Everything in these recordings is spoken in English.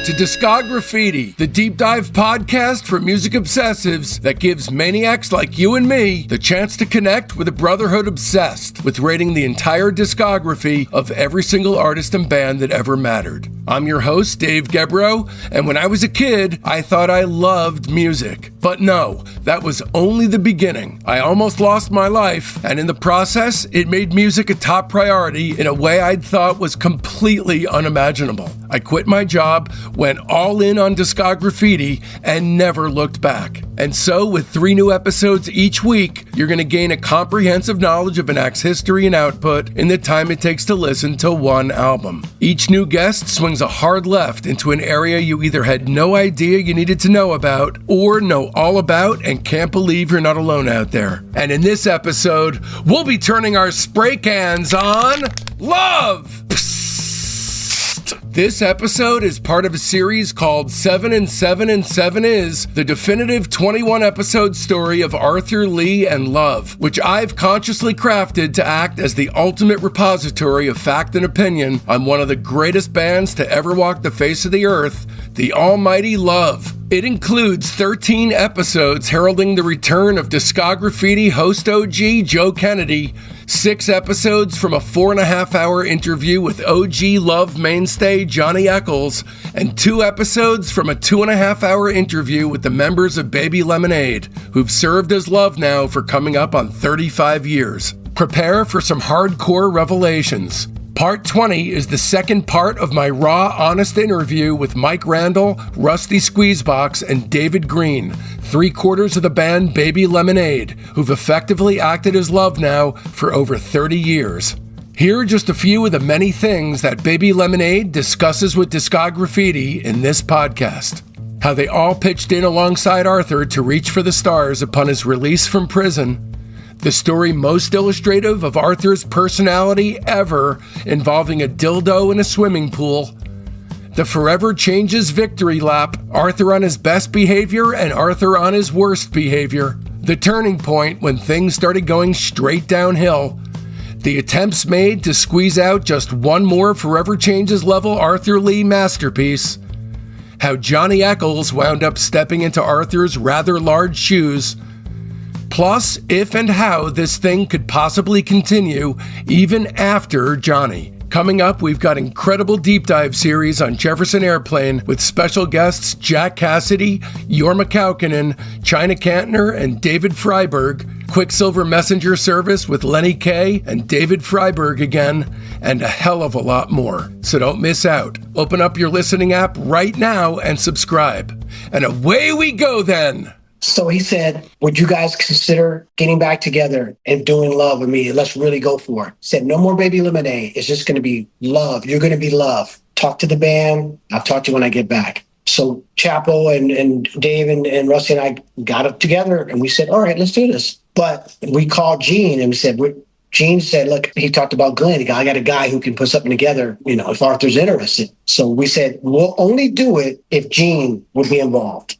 to Discograffiti, the deep dive podcast for music obsessives that gives maniacs like you and me the chance to connect with a brotherhood obsessed with rating the entire discography of every single artist and band that ever mattered. I'm your host, Dave Gebroe, and when I was a kid, I thought I loved music. But no, that was only the beginning. I almost lost my life, and in the process, it made music a top priority in a way I'd thought was completely unimaginable. I quit my job, went all in on Discograffiti, and never looked back. And so, with 3 new episodes each week, you're going to gain a comprehensive knowledge of an act's history and output in the time it takes to listen to one album. Each new guest swings a hard left into an area you either had no idea you needed to know about, or know all about and can't believe you're not alone out there. And in this episode, we'll be turning our spray cans on love! This episode is part of a series called 7 and 7 and 7 Is, the definitive 21-episode story of Arthur Lee and Love, which I've consciously crafted to act as the ultimate repository of fact and opinion on one of the greatest bands to ever walk the face of the earth, the almighty Love. It includes 13 episodes heralding the return of Discograffiti host OG Joe Kennedy, 6 episodes from a 4.5-hour interview with OG Love mainstay Johnny Echols, and 2 episodes from a 2.5-hour interview with the members of Baby Lemonade, who've served as Love now for coming up on 35 years. Prepare for some hardcore revelations. Part 20 is the second part of my raw, honest interview with Mike Randle, Rusty Squeezebox, and David Green, 3/4 of the band Baby Lemonade, who've effectively acted as Love now for over 30 years. Here are just a few of the many things that Baby Lemonade discusses with Discograffiti in this podcast. How they all pitched in alongside Arthur to reach for the stars upon his release from prison. The story most illustrative of Arthur's personality ever, involving a dildo in a swimming pool. The Forever Changes victory lap, Arthur on his best behavior and Arthur on his worst behavior. The turning point when things started going straight downhill. The attempts made to squeeze out just one more Forever Changes level Arthur Lee masterpiece. How Johnny Echols wound up stepping into Arthur's rather large shoes. Plus, if and how this thing could possibly continue even after Johnny. Coming up, we've got incredible deep dive series on Jefferson Airplane with special guests Jack Cassidy, Jorma Kaukonen, China Kantner, and David Freiberg, Quicksilver Messenger Service with Lenny Kaye and David Freiberg again, and a hell of a lot more. So don't miss out. Open up your listening app right now and subscribe. And away we go then! So he said, would you guys consider getting back together and doing Love with me? Let's really go for it. He said, no more Baby Lemonade. It's just going to be Love. You're going to be Love. Talk to the band. I'll talk to you when I get back. So Chapo and Dave and Rusty and I got it together and we said, all right, let's do this. But we called Gene and we said, Gene said, look, he talked about Glenn. I got a guy who can put something together, if Arthur's interested. So we said, we'll only do it if Gene would be involved.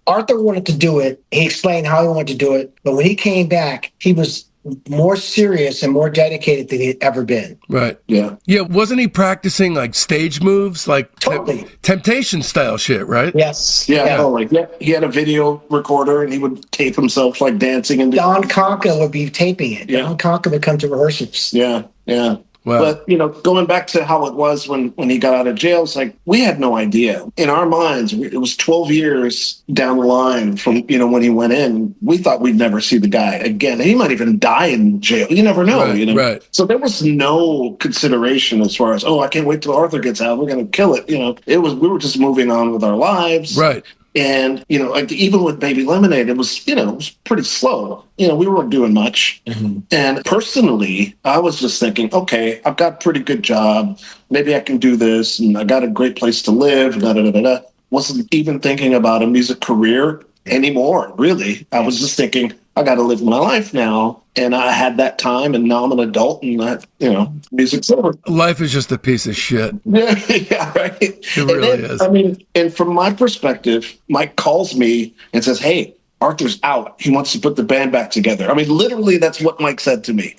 Arthur wanted to do it. He explained how he wanted to do it. But when he came back, he was more serious and more dedicated than he'd ever been. Right. Yeah. Yeah. Wasn't he practicing like stage moves, like totally Temptation style shit, right? Yes. Yeah. Totally. Yeah. He had a video recorder and he would tape himself like dancing. And Don Conca would be taping it. Yeah. Don Conca would come to rehearsals. Yeah. Yeah. Wow. But, going back to how it was when he got out of jail, it's like we had no idea. In our minds, it was 12 years down the line from, when he went in. We thought we'd never see the guy again. He might even die in jail. You never know, Right. So there was no consideration as far as, I can't wait till Arthur gets out. We're going to kill it. We were just moving on with our lives. Right. And, like even with Baby Lemonade, it was pretty slow. We weren't doing much. Mm-hmm. And personally, I was just thinking, okay, I've got a pretty good job. Maybe I can do this. And I got a great place to live. Wasn't even thinking about a music career anymore, really. I was just thinking, I got to live my life now. And I had that time, and now I'm an adult, and music's over. Life is just a piece of shit. Yeah, right. It really is. And from my perspective, Mike calls me and says, hey, Arthur's out. He wants to put the band back together. Literally, that's what Mike said to me.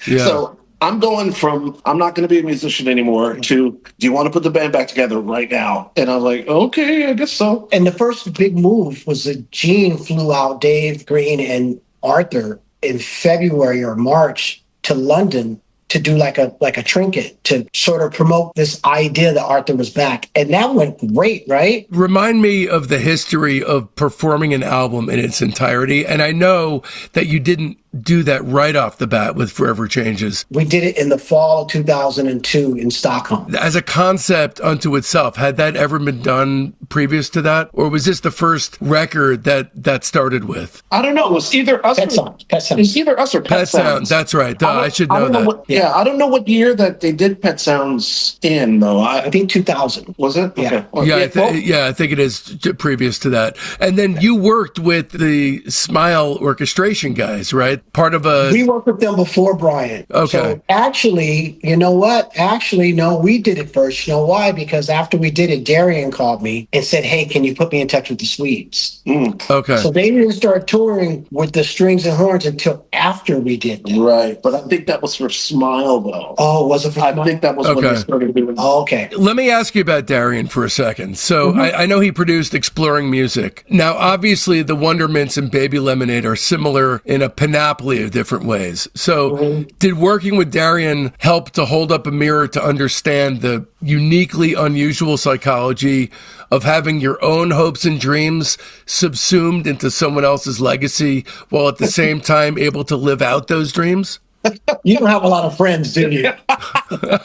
Yeah. So I'm going from I'm not going to be a musician anymore to do you want to put the band back together right now? And I was like, okay, I guess so. And the first big move was that Gene flew out Dave, Green, and Arthur in February or March to London to do like a trinket to sort of promote this idea that Arthur was back. And that went great, right? Remind me of the history of performing an album in its entirety. And I know that you didn't do that right off the bat with Forever Changes. We did it in the fall of 2002 in Stockholm. As a concept unto itself, had that ever been done previous to that? Or was this the first record that started with? I don't know. It was either us Pet Sounds. Pet Sounds. It's either us or Pet Sounds. That's right. I should know that. I don't know what year that they did Pet Sounds in, though. I think 2000. Was it? Yeah. Okay. Well, I think it is previous to that. And then you worked with the Smile orchestration guys, right? Part of We worked with them before Brian. Okay. So actually, you know what? Actually, no, we did it first. You know why? Because after we did it, Darian called me and said, hey, can you put me in touch with the Swedes? Okay. So they didn't start touring with the strings and horns until after we did that. Right. But I think that was for Smile, though. Oh, was it for I think that was when they started doing that. Oh, okay. Let me ask you about Darian for a second. So I know he produced Exploring Music. Now, obviously, the Wondermints and Baby Lemonade are similar in a panoply of different ways. So did working with Darian help to hold up a mirror to understand the uniquely unusual psychology of having your own hopes and dreams subsumed into someone else's legacy while at the same time able to live out those dreams? You don't have a lot of friends, do you?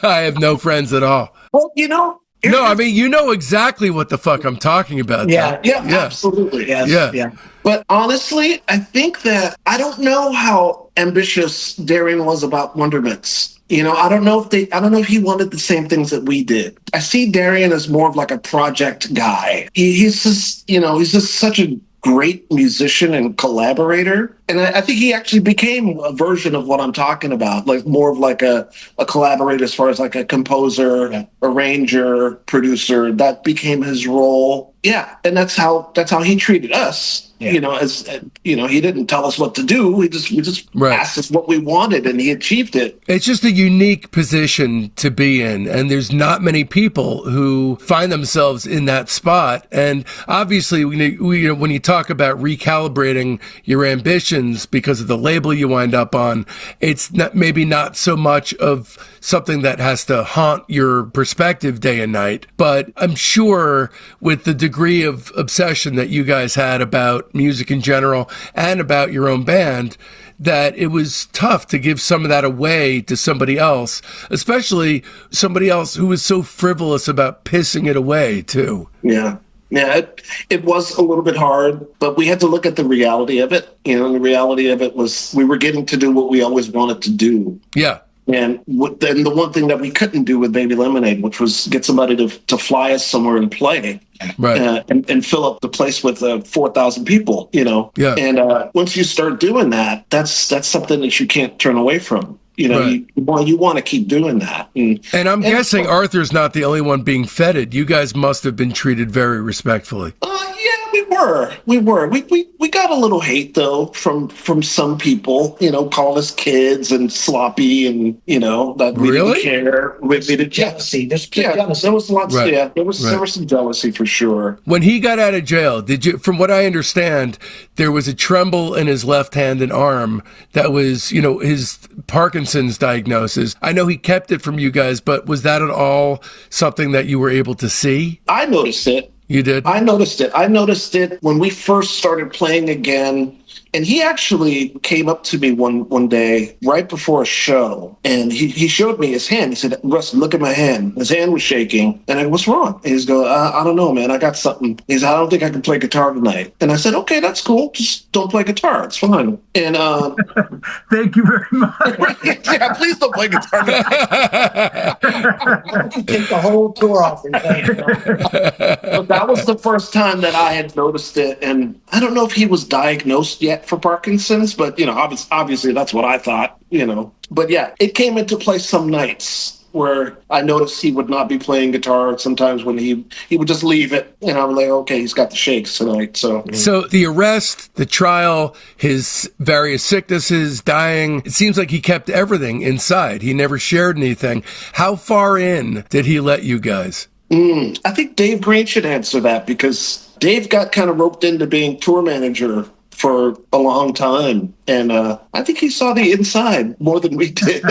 I have no friends at all. Well, you know. No, I mean, you know exactly what the fuck I'm talking about. Yeah, absolutely. Yes, Yeah. But honestly, I think that I don't know how ambitious Darian was about Wondermints. You know, I don't know if he wanted the same things that we did. I see Darian as more of like a project guy. He's just such a great musician and collaborator. And I think he actually became a version of what I'm talking about, like more of like a collaborator as far as like a composer, arranger, producer. That became his role. Yeah, and that's how he treated us. Yeah. You know, as you know, he didn't tell us what to do. We just asked us what we wanted, and he achieved it. It's just a unique position to be in, and there's not many people who find themselves in that spot. And obviously, when you talk about recalibrating your ambitions because of the label you wind up on, it's maybe not so much of something that has to haunt your perspective day and night. But I'm sure with the degree of obsession that you guys had about music in general and about your own band, that it was tough to give some of that away to somebody else, especially somebody else who was so frivolous about pissing it away too. Yeah. Yeah, it was a little bit hard, but we had to look at the reality of it. You know, the reality of it was we were getting to do what we always wanted to do. Yeah. And then the one thing that we couldn't do with Baby Lemonade, which was get somebody to fly us somewhere and play, right, and fill up the place with 4,000 people, you know. Yeah. And once you start doing that, that's something that you can't turn away from. You know, right. you want to keep doing that. And I'm guessing Arthur's not the only one being feted. You guys must have been treated very respectfully. Yeah, we were. We got a little hate though from some people. You know, call us kids and sloppy, and you know that we didn't care. We didn't jealousy. Jealousy. There was lots. Right. Yeah, there was some jealousy for sure. When he got out of jail, did you? From what I understand, there was a tremble in his left hand and arm that was, you know, his Parkinson's diagnosis. I know he kept it from you guys, but was that at all something that you were able to see? I noticed it. You did? I noticed it. I noticed it when we first started playing again. And he actually came up to me one day right before a show, and he showed me his hand. He said, "Russ, look at my hand." His hand was shaking, and I go, "What's wrong?" And he's go, "I don't know, man. I got something." He said, "I don't think I can play guitar tonight." And I said, "Okay, that's cool. Just don't play guitar. It's fine." And thank you very much. Yeah, please don't play guitar tonight. Take the whole tour off. But that was the first time that I had noticed it, and I don't know if he was diagnosed yet for Parkinson's, but you know, obviously that's what I thought, you know. But yeah, it came into play some nights, where I noticed he would not be playing guitar sometimes when he would just leave it. And I'm like, okay, he's got the shakes tonight. So the arrest, the trial, his various sicknesses, dying, it seems like he kept everything inside. He never shared anything. How far in did he let you guys? I think Dave Green should answer that, because Dave got kind of roped into being tour manager for a long time. And I think he saw the inside more than we did.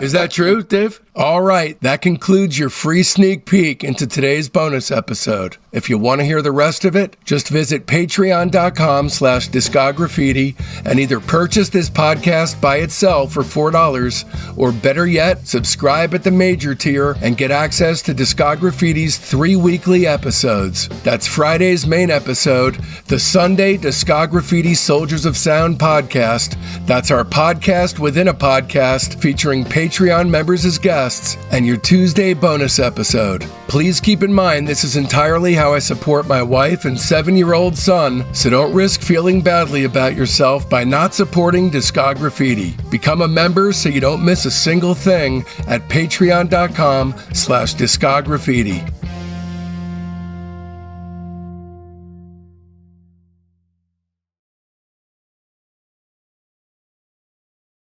Is that true, Dave? All right. That concludes your free sneak peek into today's bonus episode. If you want to hear the rest of it, just visit patreon.com/Discograffiti and either purchase this podcast by itself for $4, or better yet, subscribe at the major tier and get access to Discograffiti's 3 weekly episodes. That's Friday's main episode, the Sunday Discograffiti Soldiers of Sound podcast. That's our podcast within a podcast featuring Patreon members as guests, and your Tuesday bonus episode. Please keep in mind this is entirely how I support my wife and 7-year-old son, so don't risk feeling badly about yourself by not supporting Discograffiti. Become a member so you don't miss a single thing at patreon.com/Discograffiti.